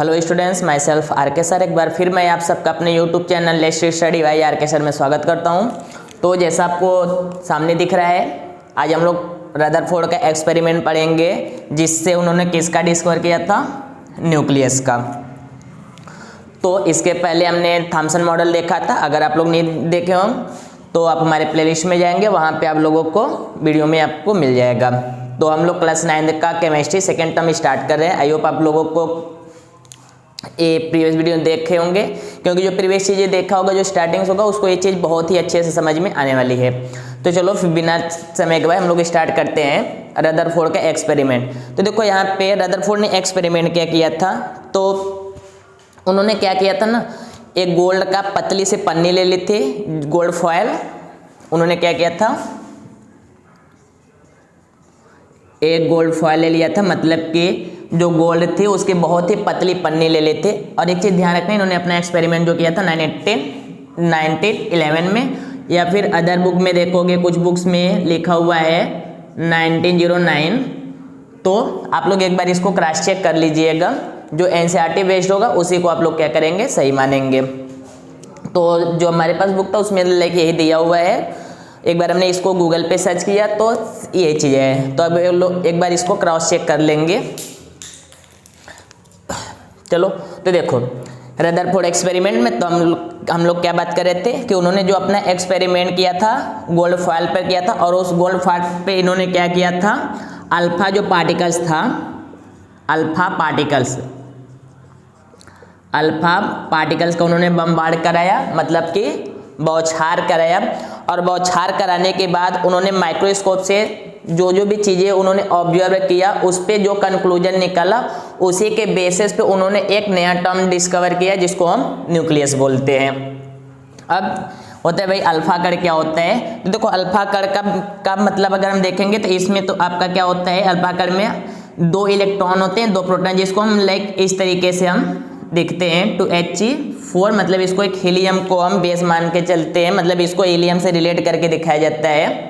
Hello students, myself R K sir. एक बार फिर मैं आप सबका अपने YouTube channel let's study by R K sir में स्वागत करता हूं। तो जैसा आपको सामने दिख रहा है, आज हम लोग रदरफोर्ड का एक्सपेरिमेंट पढ़ेंगे, जिससे उन्होंने किसका डिस्कवर किया था, न्यूक्लियस का। तो इसके पहले हमने थॉमसन मॉडल देखा था। अगर आप लोग नहीं देखे हों तो आप हमारे प्लेलिस्ट में जाएंगे, वहाँ पे आप लोगों को वीडियो में आपको मिल जाएगा। तो हम लोग क्लास 9 का केमिस्ट्री सेकेंड टर्म स्टार्ट कर रहे हैं। आई होप आप लोगों को ये प्रीवियस वीडियो देखे होंगे, क्योंकि जो प्रीवियस चीज़ें देखा होगा, जो स्टार्टिंग होगा, उसको ये चीज़ बहुत ही अच्छे से समझ में आने वाली है। तो चलो फिर बिना समय के बाद हम लोग स्टार्ट करते हैं रदरफोर्ड का एक्सपेरिमेंट। तो देखो यहाँ पे रदरफोर्ड ने एक्सपेरिमेंट क्या किया था, तो उन्होंने क्या किया था ना, एक गोल्ड का पतली से पन्नी ले ली थी, गोल्ड फॉयल। उन्होंने क्या किया था, एक गोल्ड फॉयल ले लिया था, मतलब कि जो गोल्ड थी उसकी बहुत ही पतली पन्नी ले लेते। और एक चीज़ ध्यान रखना, इन्होंने अपना एक्सपेरिमेंट जो किया था 1911 में, या फिर अदर बुक में देखोगे, कुछ बुक्स में लिखा हुआ है 1909। तो आप लोग एक बार इसको क्रॉस चेक कर लीजिएगा, जो एनसीईआरटी बेस्ड होगा उसी को आप लोग क्या करेंगे, सही मानेंगे। तो जो हमारे पास बुक था उसमें लाइक यही दिया हुआ है। एक बार हमने इसको गूगल पे सर्च किया तो ये चीज़ें हैं। तो अब लोग एक बार इसको क्रॉस चेक कर लेंगे। चलो तो देखो, रदरफोर्ड एक्सपेरिमेंट में तो हम लोग क्या बात कर रहे थे कि उन्होंने जो अपना एक्सपेरिमेंट किया था गोल्ड फॉयल पर किया था, और उस गोल्ड फॉयल पे इन्होंने क्या किया था, अल्फा जो पार्टिकल्स था, अल्फा पार्टिकल्स का उन्होंने बमबार्ड कराया, मतलब कि बौछार कराया। और बौछार कराने के बाद उन्होंने माइक्रोस्कोप से जो भी चीज़ें उन्होंने ऑब्जर्व किया, उस पे जो कंक्लूजन निकला, उसी के बेसिस पे उन्होंने एक नया टर्म डिस्कवर किया, जिसको हम न्यूक्लियस बोलते हैं। अब होता है भाई अल्फा कण क्या होता है। तो देखो अल्फा कण का मतलब अगर हम देखेंगे तो इसमें तो आपका क्या होता है, अल्फा कण में 2 इलेक्ट्रॉन होते हैं, 2 प्रोटॉन, जिसको हम लाइक इस तरीके से हम दिखते हैं 2He4, मतलब इसको एक हीलियम को हम बेस मान के चलते हैं, मतलब इसको हीलियम से रिलेट करके दिखाया जाता है।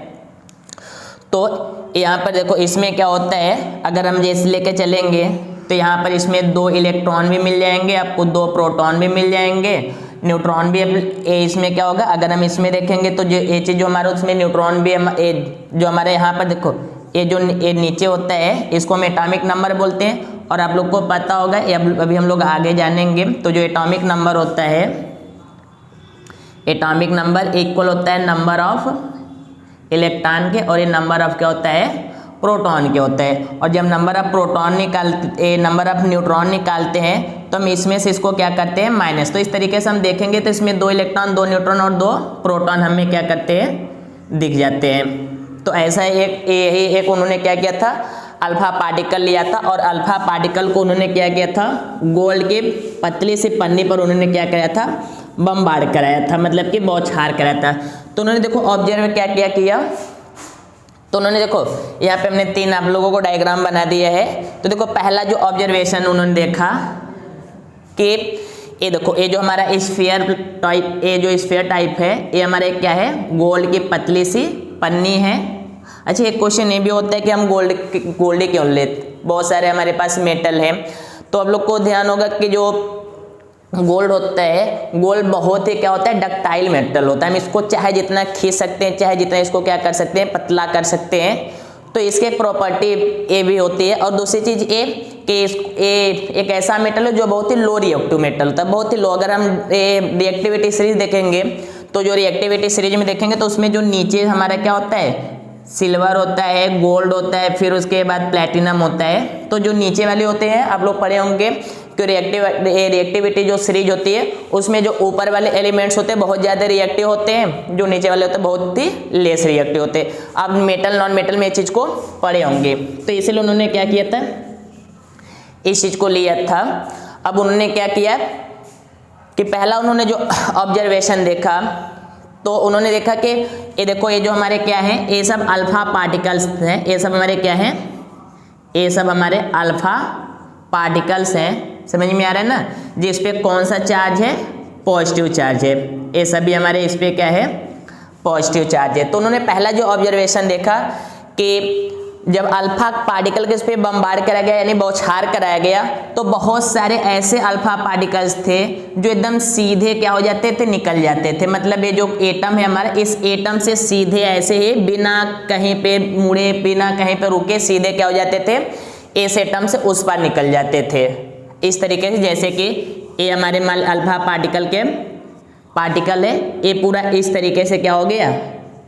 तो यहाँ पर देखो इसमें क्या होता है, अगर हम जैसे लेके चलेंगे तो यहाँ पर इसमें 2 इलेक्ट्रॉन भी मिल जाएंगे आपको, 2 प्रोटॉन भी मिल जाएंगे, न्यूट्रॉन भी। इसमें क्या होगा, अगर हम इसमें देखेंगे तो जो ये चीज़ जो हमारा उसमें न्यूट्रॉन भी जो हमारे यहाँ पर देखो, ये जो ये नीचे होता है, इसको हम एटॉमिक नंबर बोलते हैं। और आप लोग को पता होगा, ये अभी हम लोग आगे जानेंगे, तो जो एटॉमिक नंबर होता है, एटॉमिक नंबर इक्वल होता है नंबर ऑफ इलेक्ट्रॉन के, और ये नंबर ऑफ क्या होता है, प्रोटॉन के होता है। और जब नंबर ऑफ न्यूट्रॉन निकालते हैं तो हम इसमें से इसको क्या करते हैं, माइनस। तो इस तरीके से हम देखेंगे तो इसमें 2 इलेक्ट्रॉन, 2 न्यूट्रॉन और 2 प्रोटॉन हमें क्या करते हैं, दिख जाते हैं। तो ऐसा एक उन्होंने क्या किया था, अल्फा पार्टिकल लिया था, और अल्फा पार्टिकल को उन्होंने क्या किया था, गोल्ड के पतली सी पन्नी पर उन्होंने क्या कराया था, बमबार्ड कराया था, मतलब कि बौछार कराया था। तो उन्होंने देखो ऑब्जर्व क्या किया, तो उन्होंने देखो यहाँ पे हमने 3 आप लोगों को डायग्राम बना दिया है। तो देखो पहला जो ऑब्जर्वेशन उन्होंने देखा कि ये देखो, ये जो हमारा स्फीयर टाइप, ये जो स्फीयर टाइप है, ये हमारे क्या है, गोल्ड की पतली सी पन्नी है। अच्छा, एक क्वेश्चन ये भी होता है कि हम गोल्ड क्यों लेते, बहुत सारे हमारे पास मेटल हैं। तो आप लोग को ध्यान होगा कि जो गोल्ड होता है, गोल्ड बहुत ही क्या होता है, डक्टाइल मेटल होता है। हम इसको चाहे जितना खींच सकते हैं, चाहे जितना इसको क्या कर सकते हैं, पतला कर सकते हैं। तो इसके प्रॉपर्टी ये भी होती है। और दूसरी चीज़ ये कि एक ऐसा मेटल है जो बहुत ही लो रिएक्टिव मेटल होता है, बहुत ही लो। अगर हम रिएक्टिविटी सीरीज देखेंगे, तो जो रिएक्टिविटी सीरीज में देखेंगे तो उसमें जो नीचे हमारा क्या होता है, सिल्वर होता है, गोल्ड होता है, फिर उसके बाद प्लैटिनम होता है। तो जो नीचे वाले होते हैं, आप लोग पढ़े होंगे कि रिएक्टिविटी जो सीरीज होती है, उसमें जो ऊपर वाले एलिमेंट्स होते हैं बहुत ज़्यादा रिएक्टिव होते हैं, जो नीचे वाले होते हैं बहुत ही लेस रिएक्टिव होते हैं। आप मेटल नॉन मेटल में इस चीज़ को पढ़े होंगे। तो इसीलिए उन्होंने क्या किया था, इस चीज़ को लिया था। अब उन्होंने क्या किया कि पहला उन्होंने जो ऑब्जर्वेशन देखा, तो उन्होंने देखा कि ये देखो, ये जो हमारे क्या है, ये सब अल्फा पार्टिकल्स हैं। ये सब हमारे क्या हैं, ये सब हमारे अल्फा पार्टिकल्स हैं। समझ में आ रहा है ना, जिस पे कौन सा चार्ज है, पॉजिटिव चार्ज है। ये सभी हमारे इस पे क्या है, पॉजिटिव चार्ज है। तो उन्होंने पहला जो ऑब्जर्वेशन देखा कि जब अल्फा पार्टिकल के इस पे बम्बार्ड करा गया यानी बौछार कराया गया तो बहुत सारे ऐसे अल्फा पार्टिकल्स थे जो एकदम सीधे क्या हो जाते थे, निकल जाते थे। मतलब ये जो एटम है हमारा, इस एटम से सीधे ऐसे ही बिना कहीं पे मुड़े, बिना कहीं पे रुके सीधे क्या हो जाते थे, इस एटम से उस पार निकल जाते थे। इस तरीके से जैसे कि ये हमारे अल्फा पार्टिकल के पार्टिकल है, ये पूरा इस तरीके से क्या हो गया,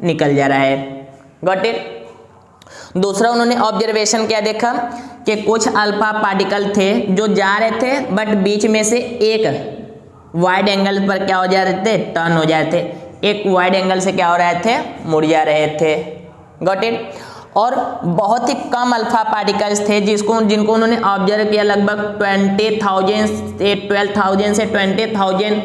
निकल जा रहा है। Got it. दूसरा उन्होंने ऑब्जर्वेशन क्या देखा कि कुछ अल्फा पार्टिकल थे जो जा रहे थे बट बीच में से एक वाइड एंगल पर क्या हो जा रहे थे, टर्न हो जा रहे थे, एक वाइड एंगल से क्या हो रहे थे, मुड़ जा रहे थे। Got it. और बहुत ही कम अल्फा पार्टिकल्स थे जिनको उन्होंने ऑब्जर्व किया, लगभग 12,000 से 20,000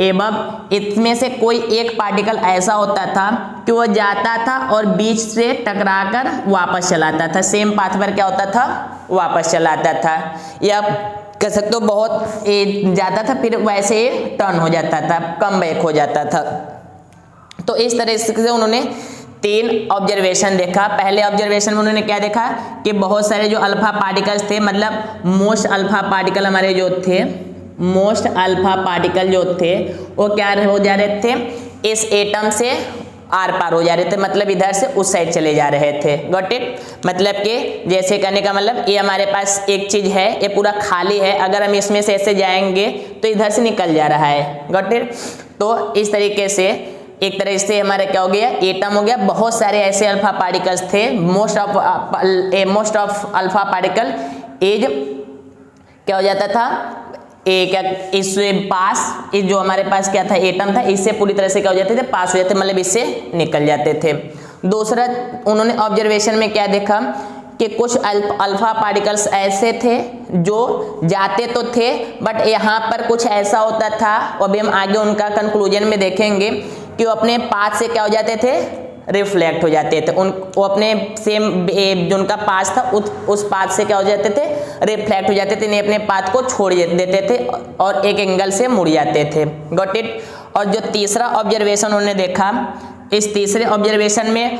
एबव। इसमें से कोई एक पार्टिकल ऐसा होता था कि वो जाता था और बीच से टकराकर वापस चलाता था, सेम पाथ पर क्या होता था, वापस चलाता था, या कह सकते हो बहुत जाता था फिर वैसे ही टर्न हो जाता था, कम बैक हो जाता था। तो इस तरह से उन्होंने 3 ऑब्जर्वेशन देखा। पहले ऑब्जर्वेशन में उन्होंने क्या देखा कि बहुत सारे जो अल्फा पार्टिकल्स थे, मतलब मोस्ट अल्फा पार्टिकल हमारे जो थे, मोस्ट अल्फा पार्टिकल जो थे वो क्या हो जा रहे थे, इस एटम से आर पार हो जा रहे थे, मतलब इधर से उस साइड चले जा रहे थे। Got it. मतलब कि जैसे कहने का मतलब ये हमारे पास एक चीज है, ये पूरा खाली है, अगर हम इसमें से ऐसे जाएंगे तो इधर से निकल जा रहा है। Got it. तो इस तरीके से एक तरह से हमारा क्या हो गया, एटम हो गया। बहुत सारे ऐसे अल्फा पार्टिकल्स थे, most of alpha particle as क्या हो जाता था, क्या इस पास, इस जो हमारे पास क्या था एटम था, इससे पूरी तरह से क्या हो जाते थे, पास हो जाते, मतलब इससे निकल जाते थे। दूसरा उन्होंने ऑब्जर्वेशन में क्या देखा कि कुछ अल्फा पार्टिकल्स ऐसे थे जो जाते तो थे बट यहाँ पर कुछ ऐसा होता था, अभी हम आगे उनका कंक्लूजन में देखेंगे कि वो अपने पाथ से क्या हो जाते थे, रिफ्लेक्ट हो जाते थे। वो अपने सेम जो उनका पाथ था उस पाथ से क्या हो जाते थे, रिफ्लेक्ट हो जाते थे, नहीं अपने पाथ को छोड़ देते थे और एक एंगल से मुड़ जाते थे। Got it. और जो तीसरा ऑब्जर्वेशन उन्होंने देखा, इस तीसरे ऑब्जर्वेशन में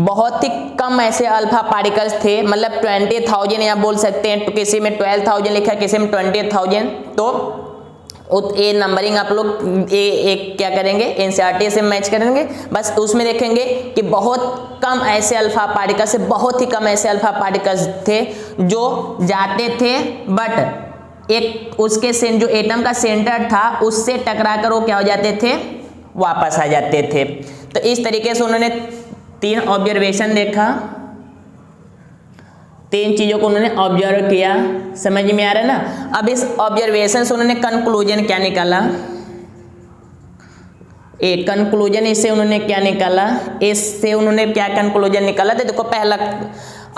बहुत ही कम ऐसे अल्फा पार्टिकल्स थे, मतलब 20,000 या बोल सकते हैं, तो किसी में 12,000 लिखा है, किसी में 20,000। तो ये नंबरिंग आप लोग एक क्या करेंगे, एनसीईआरटी से मैच करेंगे, बस उसमें देखेंगे कि बहुत कम ऐसे अल्फा पार्टिकल्स, बहुत ही कम ऐसे अल्फा पार्टिकल्स थे जो जाते थे बट एक उसके जो एटम का सेंटर था उससे टकराकर वो क्या हो जाते थे, वापस आ जाते थे। तो इस तरीके से उन्होंने 3 ऑब्जर्वेशन देखा, 3 चीजों को उन्होंने ऑब्जर्व किया। समझ में आ रहा है ना। अब इस ऑब्जर्वेशन से उन्होंने कंक्लूजन क्या निकाला, एक कंक्लूजन इससे उन्होंने क्या निकाला, इससे उन्होंने क्या कंक्लूजन निकाला। तो देखो पहला,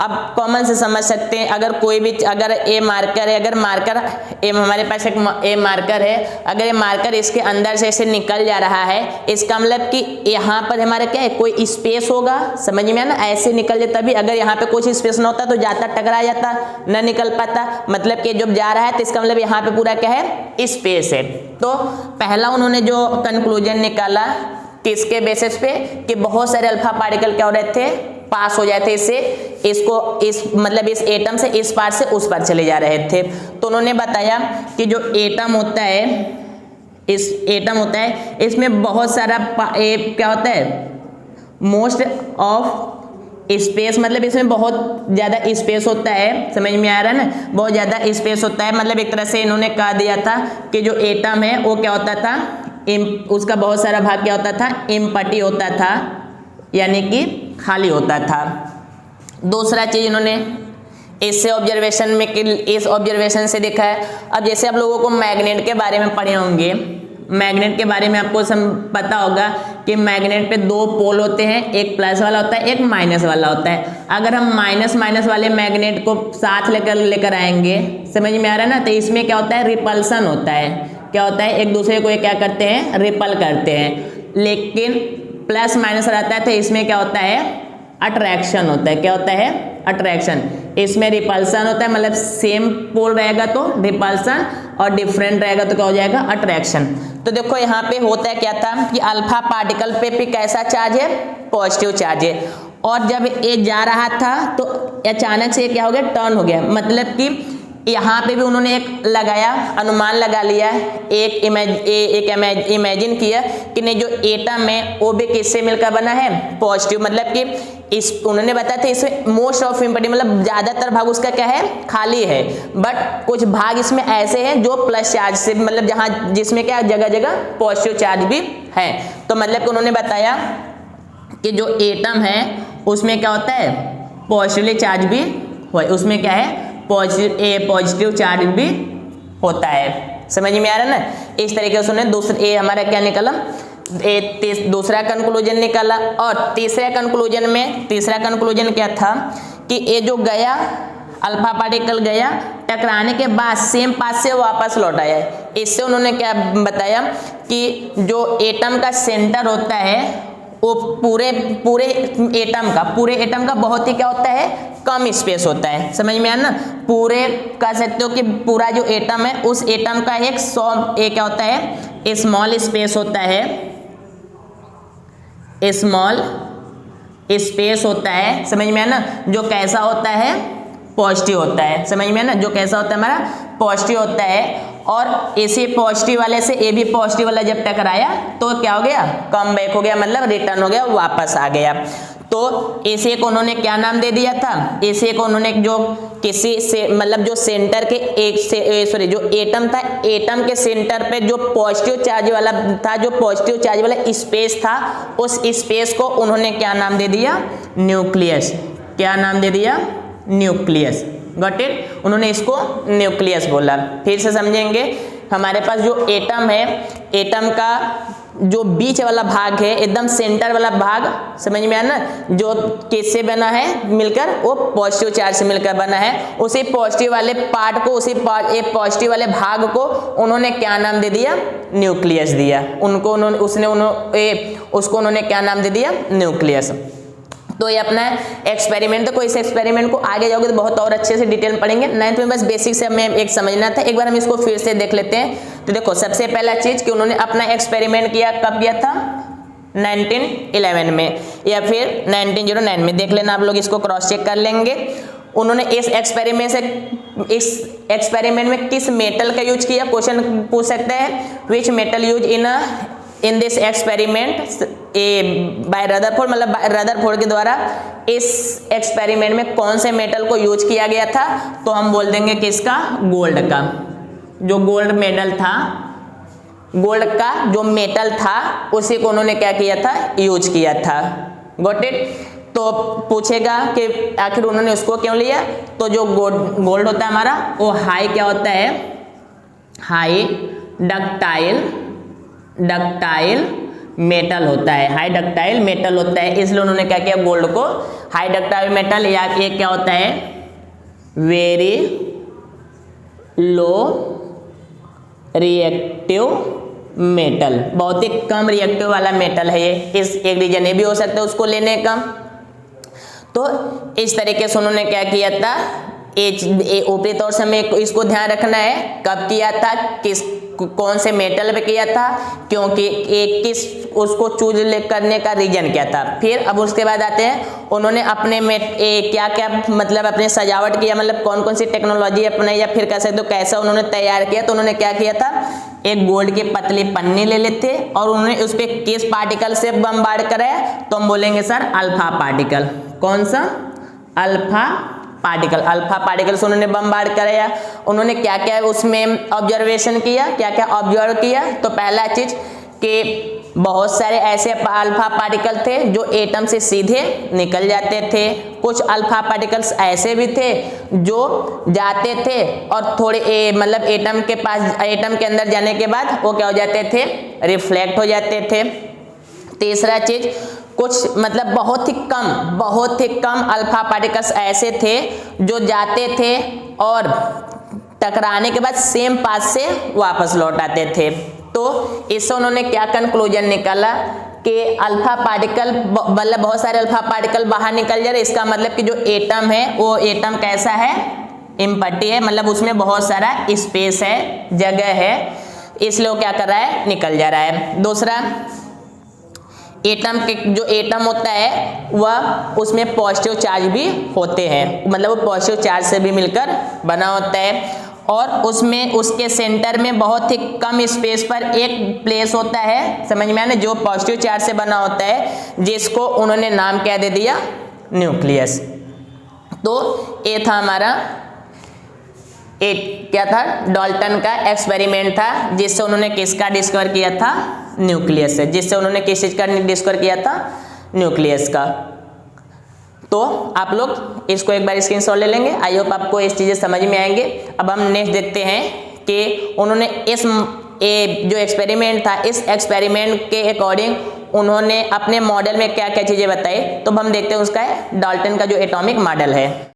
अब कॉमन से समझ सकते हैं, अगर कोई भी, अगर ए मार्कर है, अगर मार्कर हमारे पास एक ए मार्कर है, अगर ये मार्कर इसके अंदर से ऐसे निकल जा रहा है, इसका मतलब कि यहाँ पर हमारा क्या है, कोई स्पेस होगा। समझ में ना, ऐसे निकल जाता भी, अगर यहाँ पे कुछ स्पेस ना होता तो जाता टकरा जाता, न निकल पाता, मतलब कि जब जा रहा है तो इसका मतलब यहाँ पे पूरा क्या है, स्पेस है। तो पहला उन्होंने जो कंक्लूजन निकाला किसके बेसिस पे, कि बहुत सारे अल्फा पार्टिकल क्या हो रहे थे, पास हो जाते इससे, मतलब इस एटम से इस पार से उस पार चले जा रहे थे। तो उन्होंने बताया कि जो एटम होता है, इस एटम होता है, इसमें बहुत सारा क्या होता है, मोस्ट ऑफ स्पेस, मतलब इसमें बहुत ज्यादा स्पेस होता है। समझ में आ रहा है ना, बहुत ज्यादा स्पेस होता है, मतलब एक तरह से इन्होंने कह दिया था कि जो एटम है वो क्या होता था, उसका बहुत सारा भाग क्या होता था, एम्प्टी होता था, यानी कि खाली होता था। दूसरा चीज इन्होंने इससे ऑब्जर्वेशन में, इस ऑब्जर्वेशन से देखा है। अब जैसे आप लोगों को मैग्नेट के बारे में पढ़े होंगे, मैग्नेट के बारे में आपको पता होगा कि मैग्नेट पे 2 पोल होते हैं, एक प्लस वाला होता है, एक माइनस वाला होता है। अगर हम माइनस वाले मैग्नेट को साथ लेकर आएंगे, समझ में आ रहा है ना, तो इसमें क्या होता है, रिपल्सन होता है। क्या होता है, एक दूसरे को क्या करते हैं, रिपल करते हैं। लेकिन प्लस माइनस रहता है तो इसमें क्या होता है, अट्रैक्शन होता है। क्या होता है, अट्रैक्शन। इसमें रिपल्सन होता है, मतलब सेम पोल रहेगा तो रिपल्सन, और डिफरेंट रहेगा तो क्या हो जाएगा, अट्रैक्शन। तो देखो यहाँ पे होता है क्या था कि अल्फा पार्टिकल पे भी कैसा चार्ज है, पॉजिटिव चार्ज है, और जब ये जा रहा था तो अचानक से क्या हो गया, टर्न हो गया। मतलब कि यहाँ पे भी उन्होंने एक लगाया, अनुमान लगा लिया, एक इमेजिन किया कि नहीं जो एटम है वो भी किससे मिलकर बना है, पॉजिटिव। मतलब कि इस उन्होंने बताया था इसमें मोस्ट ऑफ इम्पॉर्टेंट मतलब ज्यादातर भाग उसका क्या है, खाली है, बट कुछ भाग इसमें ऐसे हैं जो प्लस चार्ज से मतलब जहाँ जिसमें क्या जगह जगह पॉजिटिव चार्ज भी है। तो मतलब कि उन्होंने बताया कि जो एटम है उसमें क्या होता है, पॉजिटिवली चार्ज भी हो, उसमें क्या है पॉजिटिव चार्ज भी होता है। समझ में आ रहा है ना। इस तरीके से उन्होंने दूसरा ए हमारा क्या निकला, दूसरा कंक्लूजन निकाला। और तीसरा कंक्लूजन क्या था कि ये जो गया अल्फा पार्टिकल गया, टकराने के बाद सेम पाथ से वापस लौट आया। इससे उन्होंने क्या बताया कि जो एटम का सेंटर होता है वो पूरे एटम का बहुत ही क्या होता है, कम स्पेस होता है। समझ में आया ना। पूरे कह सकते हो कि पूरा जो एटम है उस एटम का एक क्या होता है, स्मॉल स्पेस होता है, स्मॉल स्पेस होता है। समझ में आया ना। जो कैसा होता है, पॉजिटिव होता है। समझ में आया ना। जो कैसा होता है हमारा, पॉजिटिव होता है। और इसी पॉजिटिव वाले से ए भी पॉजिटिव वाला जब टकराया तो क्या हो गया, कम बैक हो गया, मतलब रिटर्न हो गया, वापस आ गया। तो इसे को उन्होंने क्या नाम दे दिया था, इसे को उन्होंने जो किसी से मतलब जो सेंटर के एक से सॉरी जो एटम था, एटम के सेंटर पे जो पॉजिटिव चार्ज वाला था, जो पॉजिटिव चार्ज वाला स्पेस था, उस स्पेस को उन्होंने क्या नाम दे दिया, न्यूक्लियस। क्या नाम दे दिया, न्यूक्लियस। Got it. उन्होंने इसको न्यूक्लियस बोला। फिर से समझेंगे, हमारे पास जो एटम है, एटम का जो बीच वाला भाग है, एकदम सेंटर वाला भाग, समझ में आया ना, जो किससे बना है मिलकर, वो पॉजिटिव चार्ज से मिलकर बना है। उसी पॉजिटिव वाले पार्ट को, उसी पॉजिटिव वाले भाग को उन्होंने क्या नाम दे दिया, न्यूक्लियस दिया। उसको उन्होंने क्या नाम दे दिया, न्यूक्लियस। तो ये अपना एक्सपेरिमेंट, तो कोई इस एक्सपेरिमेंट को आगे जाओगे तो बहुत और अच्छे से डिटेल पढ़ेंगे। 9th में बस बेसिक से हमें एक समझना था। एक बार हम इसको फिर से देख लेते हैं। तो देखो, सबसे पहला चीज कि उन्होंने अपना एक्सपेरिमेंट किया, कब किया था, 1911 में या फिर 1909 में। देख लेना आप लोग, इसको क्रॉस चेक कर लेंगे। उन्होंने इस एक्सपेरिमेंट में किस मेटल का यूज किया, क्वेश्चन पूछ सकते हैं, which metal use in this experiment by Rutherford, मतलब रदरफोर्ड के द्वारा इस एक्सपेरिमेंट में कौन से मेटल को यूज किया गया था। तो हम बोल देंगे किसका, गोल्ड का। जो गोल्ड मेडल था, गोल्ड का जो मेटल था उसी को उन्होंने क्या किया था, यूज किया था। Got it. तो पूछेगा कि आखिर उन्होंने उसको क्यों लिया। तो जो गोल्ड होता है हमारा, वो हाई क्या होता है, हाई डक्टाइल मेटल होता है, हाई डक्टाइल मेटल होता है। इसलिए उन्होंने क्या किया, गोल्ड को हाई डक्टाइल मेटल, या एक क्या होता है, वेरी लो रिएक्टिव मेटल, बहुत ही कम रिएक्टिव वाला मेटल है ये। इस एक रीजन ये भी हो सकता है उसको लेने का। तो इस तरीके से उन्होंने क्या किया था, ऊपरी तौर से हमें इसको ध्यान रखना है, कब किया था, कौन से मेटल पे किया था, क्योंकि किस उसको चूज करने का रीजन क्या था। फिर अब उसके बाद आते हैं, उन्होंने अपने में क्या क्या मतलब अपने सजावट किया, मतलब कौन कौन सी टेक्नोलॉजी अपनाई, या फिर कह सकते हो कैसा उन्होंने तैयार किया। तो उन्होंने क्या किया था, एक गोल्ड की पतली पन्नी ले लेते और उन्होंने उस पर किस पार्टिकल से बमबार्ड कराया। तो हम बोलेंगे सर अल्फा पार्टिकल। कौन सा, अल्फा पार्टिकल से उन्होंने बमबार्ड कराया। उन्होंने क्या क्या उसमें ऑब्जर्वेशन किया, क्या क्या ऑब्जर्व किया। तो पहला चीज कि बहुत सारे ऐसे अल्फा पार्टिकल थे जो एटम से सीधे निकल जाते थे। कुछ अल्फा पार्टिकल्स ऐसे भी थे जो जाते थे और थोड़े मतलब एटम के पास, एटम के अंदर जाने के बाद वो क्या हो जाते थे, रिफ्लेक्ट हो जाते थे। तीसरा चीज, कुछ मतलब बहुत ही कम अल्फा पार्टिकल्स ऐसे थे जो जाते थे और टकराने के बाद सेम पाथ से वापस लौट आते थे। तो इससे उन्होंने क्या कंक्लूजन निकाला कि अल्फा पार्टिकल मतलब बहुत सारे अल्फा पार्टिकल बाहर निकल जा रहे, इसका मतलब कि जो एटम है वो एटम कैसा है, एम्प्टी है, मतलब उसमें बहुत सारा स्पेस है, जगह है, इसलिए वो क्या कर रहा है, निकल जा रहा है। दूसरा, एटम के जो एटम होता है वह उसमें पॉजिटिव चार्ज भी होते हैं, मतलब वो पॉजिटिव चार्ज से भी मिलकर बना होता है, और उसमें उसके सेंटर में बहुत ही कम स्पेस पर एक प्लेस होता है, समझ में आया, जो पॉजिटिव चार्ज से बना होता है, जिसको उन्होंने नाम क्या दे दिया, न्यूक्लियस। तो ये था हमारा क्या था, डाल्टन का एक्सपेरिमेंट था, जिससे उन्होंने किसका डिस्कवर किया था, न्यूक्लियस से, जिससे उन्होंने किस चीज का डिस्कवर किया था, न्यूक्लियस का। तो आप लोग इसको एक बार स्क्रीनशॉट ले लेंगे। आई होप आपको इस चीजें समझ में आएंगे। अब हम नेक्स्ट देखते हैं कि उन्होंने इस जो एक्सपेरिमेंट था, इस एक्सपेरिमेंट के अकॉर्डिंग उन्होंने अपने मॉडल में क्या क्या चीजें बताई। तो हम देखते हैं उसका डाल्टन का जो एटॉमिक मॉडल है।